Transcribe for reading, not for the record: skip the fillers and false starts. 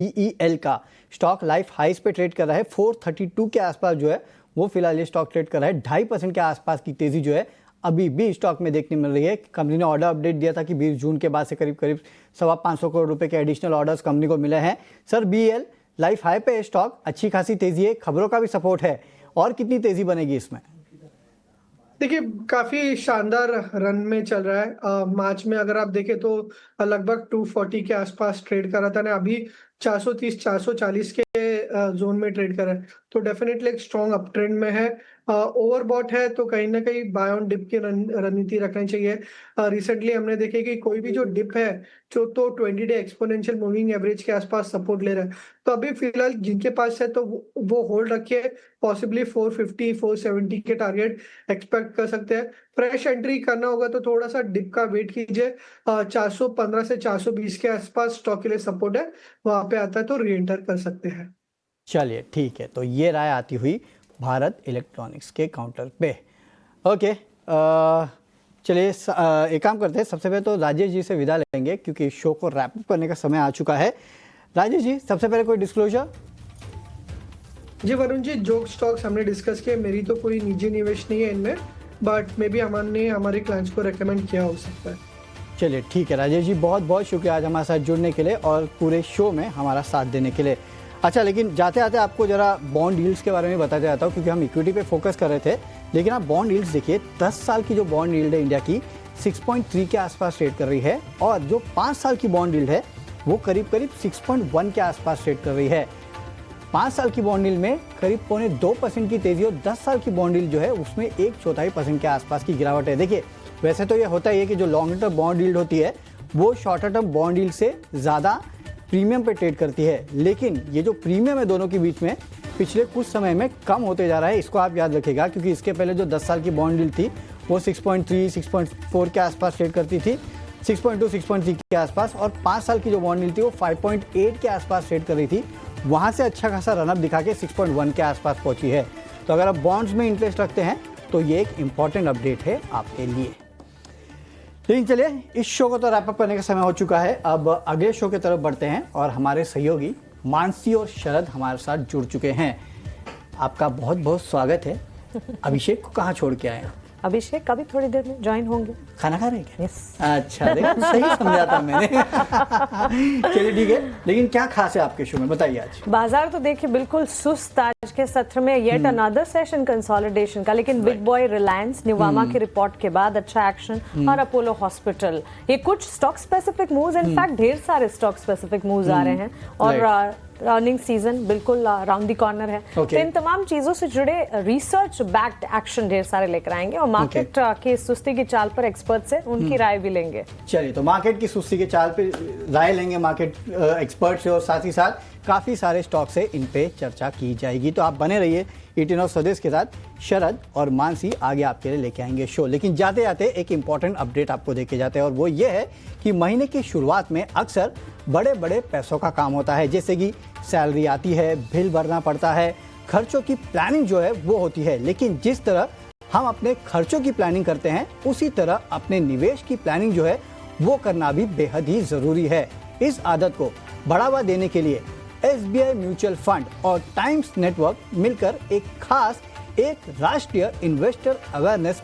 BEL का stock life हाइस पे ट्रेड कर रहा है। 432 के आसपास जो है वो फिलहाल ये स्टॉक ट्रेड कर रहा है। 2.5% के आसपास की तेजी जो है अभी भी स्टॉक में देखने मिल रही है। कंपनी ने ऑर्डर अपडेट दिया था कि 20 जून के बाद से करीब 525 करोड़ रुपए के एडिशनल ऑर्डर्स कंपनी को मिले हैं। सर, BEL लाइफ हाई पे स्टॉक, अच्छी खासी तेजी है, खबरों का भी सपोर्ट है, और कितनी तेजी बनेगी इसमें? देखिए, काफी शानदार रन में चल रहा है। मार्च में अगर आप देखें तो लगभग 240 के आसपास ट्रेड कर रहा था ना, अभी 430 440 के जोन में ट्रेड कर रहा है, तो डेफिनेटली एक स्ट्रॉन्ग अप ट्रेंड में है। ओवरबॉट है तो कहीं ना कहीं बाय ऑन डिप की रणनीति रखनी चाहिए। रिसेंटली हमने देखे कि कोई भी जो डिप है जो तो 20 डे एक्सपोनेंशियल मूविंग एवरेज के आसपास सपोर्ट ले रहा है, तो अभी फिलहाल जिनके पास है तो वो होल्ड रखिए। पॉसिबली 450 470 के टारगेट एक्सपेक्ट कर सकते हैं। फ्रेश एंट्री करना होगा तो थोड़ा सा डिप का वेट कीजिए। 415 से 420 के आसपास स्टॉक के लिए सपोर्ट है, वहां पे आता है तो री एंटर कर सकते हैं। चलिए ठीक है, तो ये राय आती हुई भारत इलेक्ट्रॉनिक्स के काउंटर पे। ओके, चलिए एक काम करते हैं, सबसे पहले तो राजेश जी से विदा लेंगे क्योंकि शो को रैप अप करने का समय आ चुका है। राजेश जी, सबसे पहले कोई डिस्क्लोजर? जी वरुण जी, जो स्टॉक्स हमने डिस्कस किए, मेरी तो कोई निजी निवेश नहीं है इनमें, बट मे बी हमने हमारे क्लाइंट्स को रेकमेंड किया हो सकता है। चलिए ठीक है राजेश जी, बहुत बहुत शुक्रिया आज हमारे साथ जुड़ने के लिए और पूरे शो में हमारा साथ देने के लिए। अच्छा, लेकिन जाते आते आपको जरा बॉन्ड यील्ड्स के बारे में बताते जाता हूँ, क्योंकि हम इक्विटी पे फोकस कर रहे थे, लेकिन आप बॉन्ड यील्ड्स देखिए। 10 साल की जो बॉन्ड यील्ड है इंडिया की 6.3 के आसपास ट्रेड कर रही है, और जो 5 साल की बॉन्ड यील्ड है वो करीब 6.1 के आसपास ट्रेड कर रही है। 5 साल की बॉन्ड यील्ड में करीब 0.2% की तेजी, और 10 साल की बॉन्ड यील्ड जो है उसमें 1/4% के आसपास की गिरावट है। देखिए, वैसे तो ये होता ही है कि जो लॉन्ग टर्म बॉन्ड यील्ड होती है वो शॉर्टर टर्म बॉन्ड यील्ड से ज़्यादा प्रीमियम पे ट्रेड करती है, लेकिन ये जो प्रीमियम है दोनों के बीच में पिछले कुछ समय में कम होते जा रहा है। इसको आप याद रखिएगा, क्योंकि इसके पहले जो 10 साल की बॉन्ड यील्ड थी वो 6.3 6.4 के आसपास ट्रेड करती थी, 6.2 6.3 के आसपास, और 5 साल की जो बॉन्ड यील्ड थी वो 5.8 के आसपास ट्रेड कर रही थी। वहाँ से अच्छा खासा रनअप दिखा के 6.1 के आसपास पहुँची है। तो अगर आप बॉन्ड्स में इंटरेस्ट रखते हैं तो ये एक इम्पॉर्टेंट अपडेट है आपके लिए। लेकिन चलिए, इस शो को तो रैप अप करने का समय हो चुका है। अब अगले शो की तरफ बढ़ते हैं, और हमारे सहयोगी मानसी और शरद हमारे साथ जुड़ चुके हैं। आपका बहुत बहुत स्वागत है। अभिषेक को कहाँ छोड़ के आए हैं? अभिषेक अभी थोड़ी देर में ज्वाइन होंगे। खाना खा रहे हैं क्या? यस। अच्छा, देखो सही समझा था मैंने। चलिए ठीक है, लेकिन क्या खास है आपके शो में, बताइए आज। बाजार तो देखिए बिल्कुल सुस्त आज के सत्र में, येट अनदर सेशन कंसोलिडेशन का, लेकिन बिग बॉय रिलायंस निवामा की रिपोर्ट के बाद अच्छा एक्शन, और अपोलो हॉस्पिटल, ये कुछ स्टॉक स्पेसिफिक मूव्स, इनफैक्ट ढेर सारे स्टॉक स्पेसिफिक मूव्स आ रहे हैं, और अर्निंग सीजन बिल्कुल राउंड दी कॉर्नर है। तो इन तमाम चीजों से जुड़े रिसर्च बैक्ड एक्शन ढेर सारे लेकर आएंगे, और मार्केट के सुस्ती की चाल पर एक्सपर्ट से उनकी राय भी लेंगे। चलिए, तो मार्केट की सुस्ती की चाल पे राय लेंगे मार्केट एक्सपर्ट से, और साथ ही साथ काफी सारे स्टॉक से इन पे चर्चा की जाएगी। तो आप बने रहिए 18 ऑफ स्वदेश के साथ। शरद और मानसी आगे आपके लिए लेके आएंगे शो, लेकिन जाते जाते एक इंपॉर्टेंट अपडेट आपको देके जाते हैं, और वो ये है कि महीने की शुरुआत में अक्सर बड़े बड़े पैसों का काम होता है, जैसे कि सैलरी आती है, बिल भरना पड़ता है, खर्चों की प्लानिंग जो है वो होती है। लेकिन जिस तरह हम अपने खर्चों की प्लानिंग करते हैं, उसी तरह अपने निवेश की प्लानिंग जो है वो करना भी बेहद ही जरूरी है। इस आदत को बढ़ावा देने के लिए SBI म्यूचुअल फंड और टाइम्स नेटवर्क मिलकर एक राष्ट्रीय इन्वेस्टर अवेयरनेस